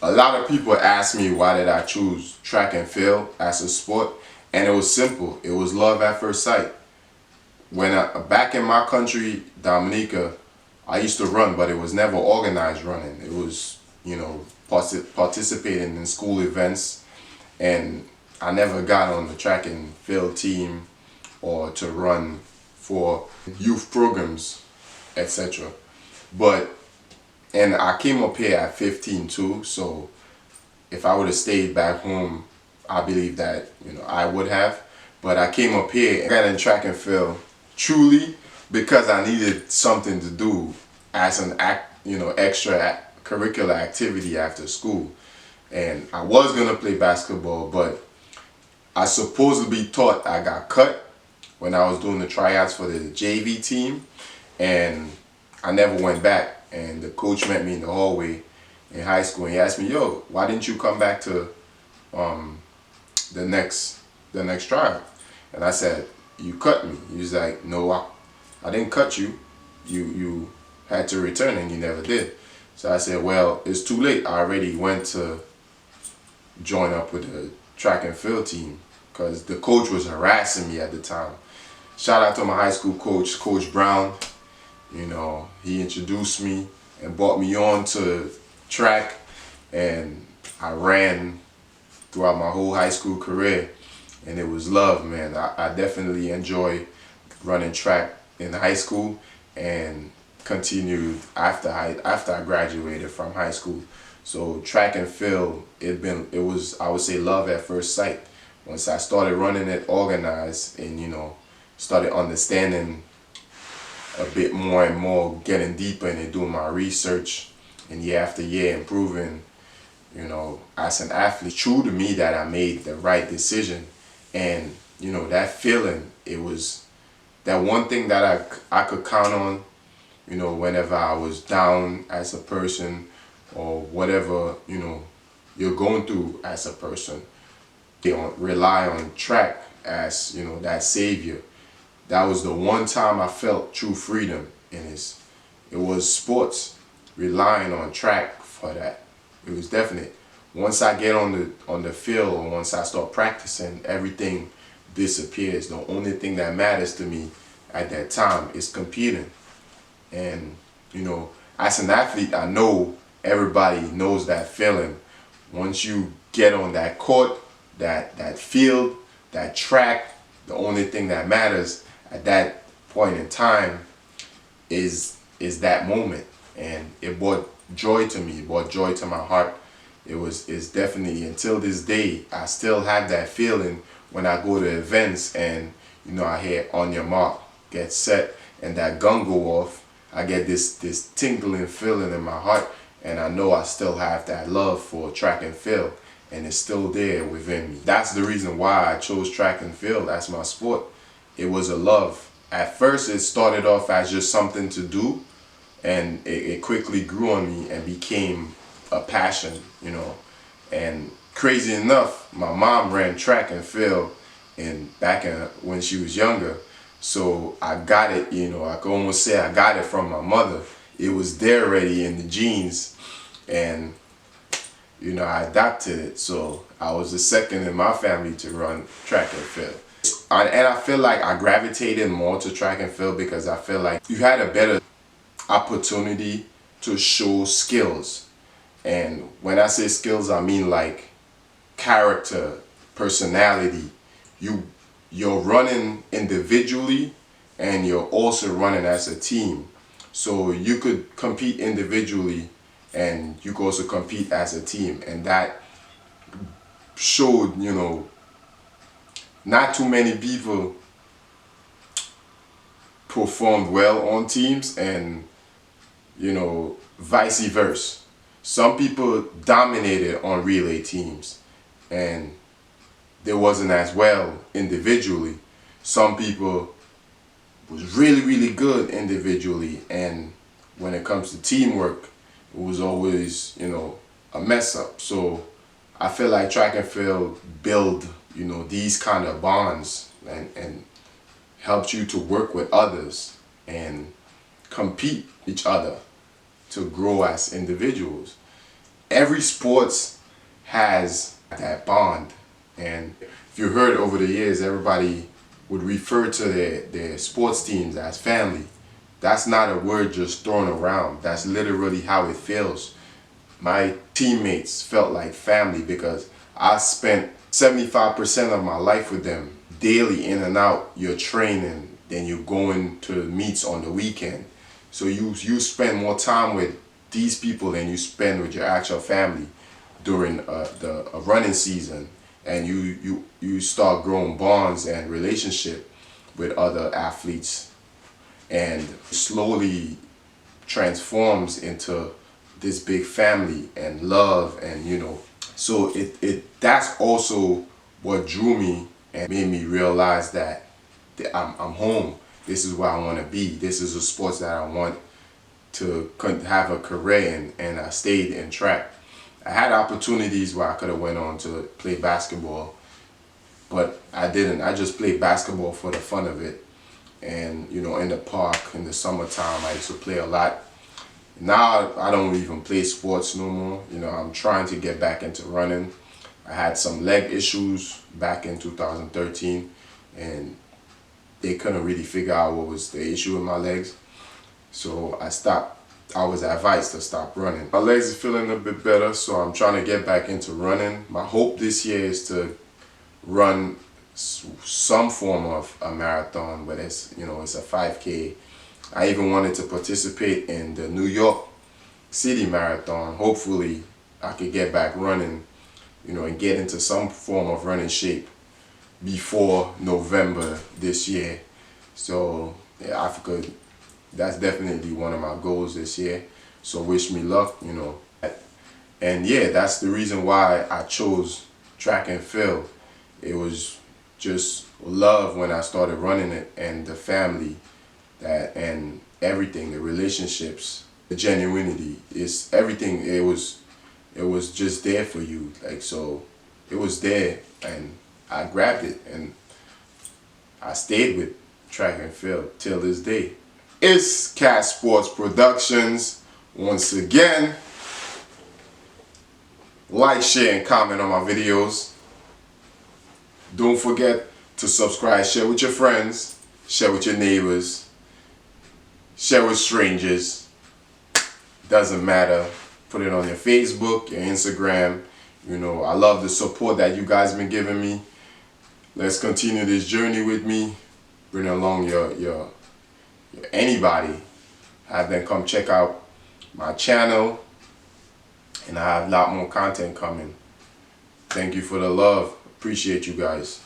A lot of people ask me why did I choose track and field as a sport, and it was simple. It was love at first sight. Back in my country, Dominica, I used to run, but it was never organized running. It was, participating in school events, and I never got on the track and field team or to run for youth programs, etc. But and I came up here at 15 too, so if I would have stayed back home, I believe that I would have. But I came up here and got in track and field truly because I needed something to do as an extra curricular activity after school. And I was gonna play basketball, but I supposedly thought I got cut when I was doing the tryouts for the JV team, and I never went back. And the coach met me in the hallway in high school, and he asked me, "Yo, why didn't you come back to um, the next tryout?" And I said, "You cut me." He was like, "No, I didn't cut you. You had to return, and you never did." So I said, "Well, it's too late. I already went to join up with the track and field team because the coach was harassing me at the time." Shout out to my high school coach, Coach Brown. He introduced me and brought me on to track, and I ran throughout my whole high school career, and it was love, man. I definitely enjoy running track in high school and continued after I graduated from high school. So track and field, it was, I would say, love at first sight. Once I started running it organized and started understanding a bit more and more, getting deeper in it, doing my research, and year after year improving, as an athlete. True to me that I made the right decision, and that feeling, it was that one thing that I could count on, whenever I was down as a person or whatever, you're going through as a person. Rely on track as, that savior. That was the one time I felt true freedom in this. It was sports, relying on track for that. It was definite. Once I get on the field, or once I start practicing, everything disappears. The only thing that matters to me at that time is competing. And as an athlete, I know everybody knows that feeling. Once you get on that court, that field, that track, the only thing that matters at that point in time is that moment. And it brought joy to me, it brought joy to my heart. It's definitely, until this day, I still have that feeling when I go to events and I hear "on your mark, get set," and that gun go off. I get this tingling feeling in my heart, and I know I still have that love for track and field, and it's still there within me. That's the reason why I chose track and field as my sport. It was a love. At first, it started off as just something to do, and it quickly grew on me and became a passion, And crazy enough, my mom ran track and field when she was younger. So I got it, I could almost say I got it from my mother. It was there already in the genes, and I adopted it. So I was the second in my family to run track and field. And I feel like I gravitated more to track and field because I feel like you had a better opportunity to show skills. And when I say skills, I mean like character, personality. You're running individually, and you're also running as a team. So you could compete individually, and you could also compete as a team. And that showed, not too many people performed well on teams, and vice versa. Some people dominated on relay teams, and they wasn't as well individually. Some people was really, really good individually, and when it comes to teamwork, it was always, a mess up. So I feel like track and field build, these kind of bonds, and helps you to work with others and compete each other to grow as individuals. every sports has that bond. And if you heard over the years, everybody would refer to their sports teams as family. That's not a word just thrown around. That's literally how it feels. My teammates felt like family because I spent 75% of my life with them, daily in and out. You're training, then you're going to meets on the weekend. So you spend more time with these people than you spend with your actual family during a running season, and you start growing bonds and relationship with other athletes, and slowly transforms into this big family and love. And so it that's also what drew me and made me realize that I'm home. This is where I want to be. This is a sport that I want to have a career in, and I stayed in track. I had opportunities where I could have went on to play basketball, but I didn't. I just played basketball for the fun of it. And in the park in the summertime, I used to play a lot. Now I don't even play sports no more. I'm trying to get back into running. I had some leg issues back in 2013, and they couldn't really figure out what was the issue with my legs. So I stopped. I was advised to stop running. My legs are feeling a bit better, so I'm trying to get back into running. My hope this year is to run some form of a marathon, but it's a 5K. I even wanted to participate in the New York City Marathon. Hopefully I could get back running, and get into some form of running shape before November this year. So yeah, that's definitely one of my goals this year. So wish me luck, And yeah, that's the reason why I chose track and field. It was just love when I started running it, and the family and everything, the relationships, the genuinity, is everything. It was just there for you. So it was there, and I grabbed it, and I stayed with track and field till this day. It's Cat Sports Productions. Once again, like, share, and comment on my videos. Don't forget to subscribe, share with your friends, share with your neighbors, share with strangers. Doesn't matter. Put it on your Facebook, your Instagram. I love the support that you guys been giving me. Let's continue this journey with me. Bring along your anybody. Have them come check out my channel, and I have a lot more content coming. Thank you for the love. Appreciate you guys.